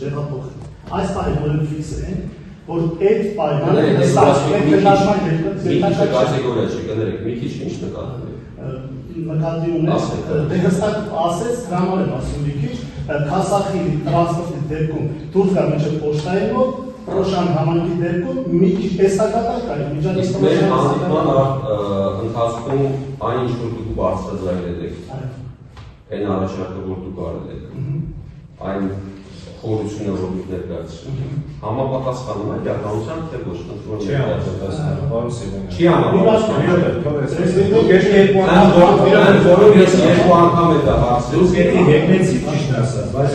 տեղափոխել։ Այս պահի որը ֆիքս են, որ այդ պայմանը նկատի ունես, դե հստակ ասեց, հրաման եմ ասում մի քիչ, Քասախի տրանսպորտի դեպքում դուրս գա մինչև պոչտայի մոտ, Պրոշան համայնքի դեպքում մի քիչ տեսակատար կա, միջանցքի մեր հանդիպման ընթացքում այն ինչ որ դուք բարձրաձայնել եք, այն առաջարկը որ դուք արել եք, այն խորությունը որ դուք ներկայացրել եք, համապատասխանում է իրականության թե ոչ, չի համապատասխանում, պարոն Սևանյան։ Չի համապատասխանում։ Ես երկու անգամ եմ դա հարցրել, դուք էդի հեգնեցիք ճիշտ ասած, բայց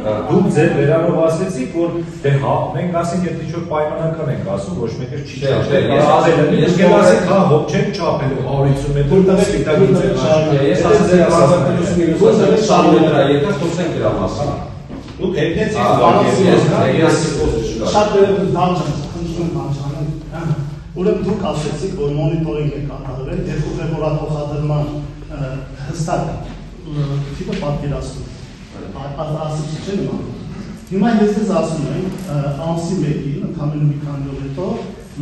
դուք ձեր վերանով ասեցիք, որ դե հա, մենք ասենք այդ ինչ որ պայմանական ենք ասում, ոչ մեկը չի չափել։ Ես ասեք, հա, հոբ չենք չափել 150 մետր դա սպիտակից է շարժը։ Ես ասացի եթե խոսենք դրա մասին։ Դուք հեգնեցիք շատ ուրեմն դուք ասեցիք, որ մոնիտորինգ է կատարվել եւ ուղևորափոխադրման հստակ տիպը պատկերացնում։ Ասեցիք չէ՞ նման։ Հիմա ես ձեզ ասում եմ, ամսի 1-ին, ընդհանրապես մի քանի օր հետո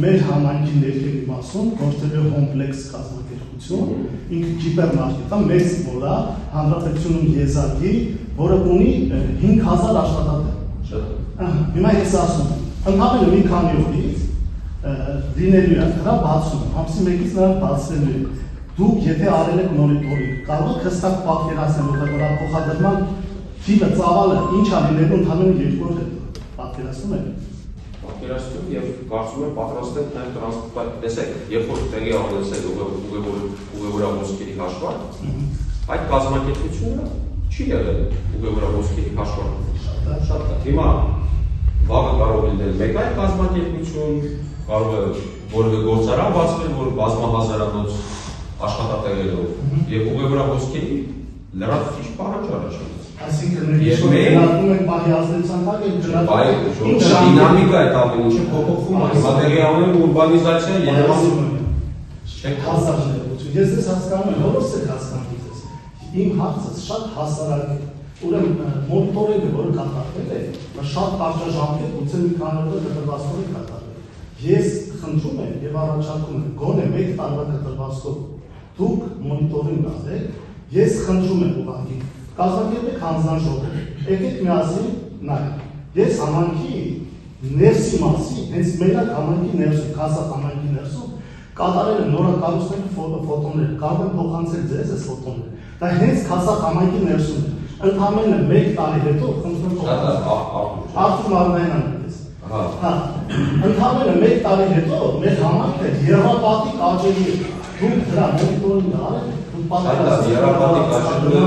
մեր համայնքի ներքևի մասում գործել է կոմպլեքս կազմակերպություն, ինքը հիպերմարկետ է, մեծ որը հանրապետությունում եզակի, որը ունի 5000 աշխատատեղ։ Հիմա ես ասում եմ, ընդհանրապես մի քանի օրից լինելու է դրա բացում, ամսի 1-ից նրանք բացվելու են։ Դուք եթե արել եք մոնիտորինգ, կարող եք հստակ պատկերացնել ուղևորափոխադրման թիվը ծավալը ինչ է լինելու ընդհանրապես 2 օր հետո։ Պատկերացնում եք։ Պատկերացնում եւ կարծում եմ պատրաստ եք նաեւ տրանսպորտ, տեսեք, երբ որ տեղի ավելացել ուղևորահոսքերի հաշվարկ, այդ կազմակերպությունը չի եղել ուղևորահոսքերի հաշվարկ։ Շատ լավ։ Հիմա վաղը կարող է լինել մեկ այլ կազմակերպություն, կարող է որևէ գործարան բացվել, որ բազմահազարանոց աշխատատեղերով եւ ուղևորահոսքերի լրացուցիչ պահանջ առաջանում։ Այսինքն ներդրում են պահի ազդեցության տակ են դինամիկա է տալու ինչը փոփոխվում է հիմա տեղի ունեն ուրբանիզացիա Երևանում չեք հասարակություն ես ես հասկանում եմ ո՞րս եք հասկանում ես իմ հարցը շատ հասարակ է ուրեմն մոնիտորինգը որ կատարվել է շատ կարճաժամկետ գուցե մի քանի օր կտրվածքով է կատարվել ես խնդրում եմ եւ առաջարկում եմ գոնե 1 տարվա կտրվածքով դուք մոնիտորինգ արեք ես խնդրում եմ ուղղակի կազմակերպեք հանձնաժողով, եկեք միասին նայեք։ Ես համայնքի ներսի մասի, հենց մենակ համայնքի ներսում, Քասախ համայնքի ներսում կատարել եմ նորակառուցների ֆոտոներ, կարող եմ փոխանցել ձեզ այս ֆոտոները։ Դա հենց Քասախ համայնքի ներսում է։ Ընդամենը 1 տարի հետո խնդրում եմ Արթուր Մարնայանն է։ Հա։ Ընդամենը 1 տարի հետո մեր համայնքը երրապատիկ աճելի է։ Դուք դրա մոնիտորինգ արեք։ Երրապատիկ աճելը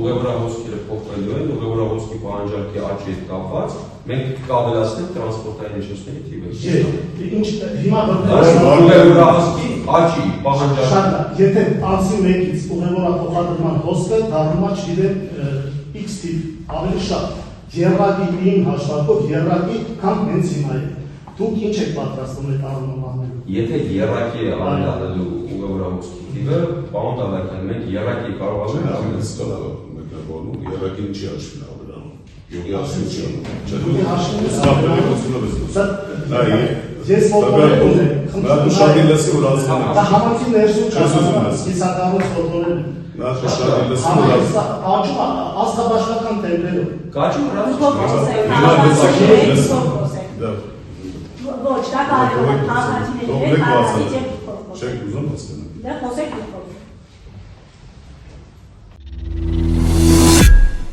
ուղևորահոսքերը փոխվելու են, ուղևորահոսքի պահանջարկի աճի հետ կապված, մենք կավելացնենք տրանսպորտային միջոցների թիվը։ Հիմա ուղևորահոսքի աճի պահանջարկի։ Եթե ամսի 1-ից ուղևորափոխադրման հոսքը դառնում է չգիտեմ X թիվ ավելի շատ, երրակի իմ հաշվարկով երրակի քան հենց հիմա է։ Դուք ինչ եք պատրաստում այդ առումով անելու։ Եթե երրակի է ավելանելու ուղևորահոսքի թիվը, պարոն Դավթյան, մենք երրակի կարող ենք երրակին չի հաշվին ավելանում։ Յուղի հաշվին չի ավելանում։ Ես ֆոտոներ ունեմ։ Դու շատ լսի որ ազգանա։ Դա համակի ներսում կիսականոց ֆոտոներ։ Նա շատ լսի որ աճում ազգաբաշխական տեմպերով։ Կաճում Ոչ, դա կարող է քաղաքացիների հետ չեք ուզում հասկանալ։ Դա խոսեք դուք։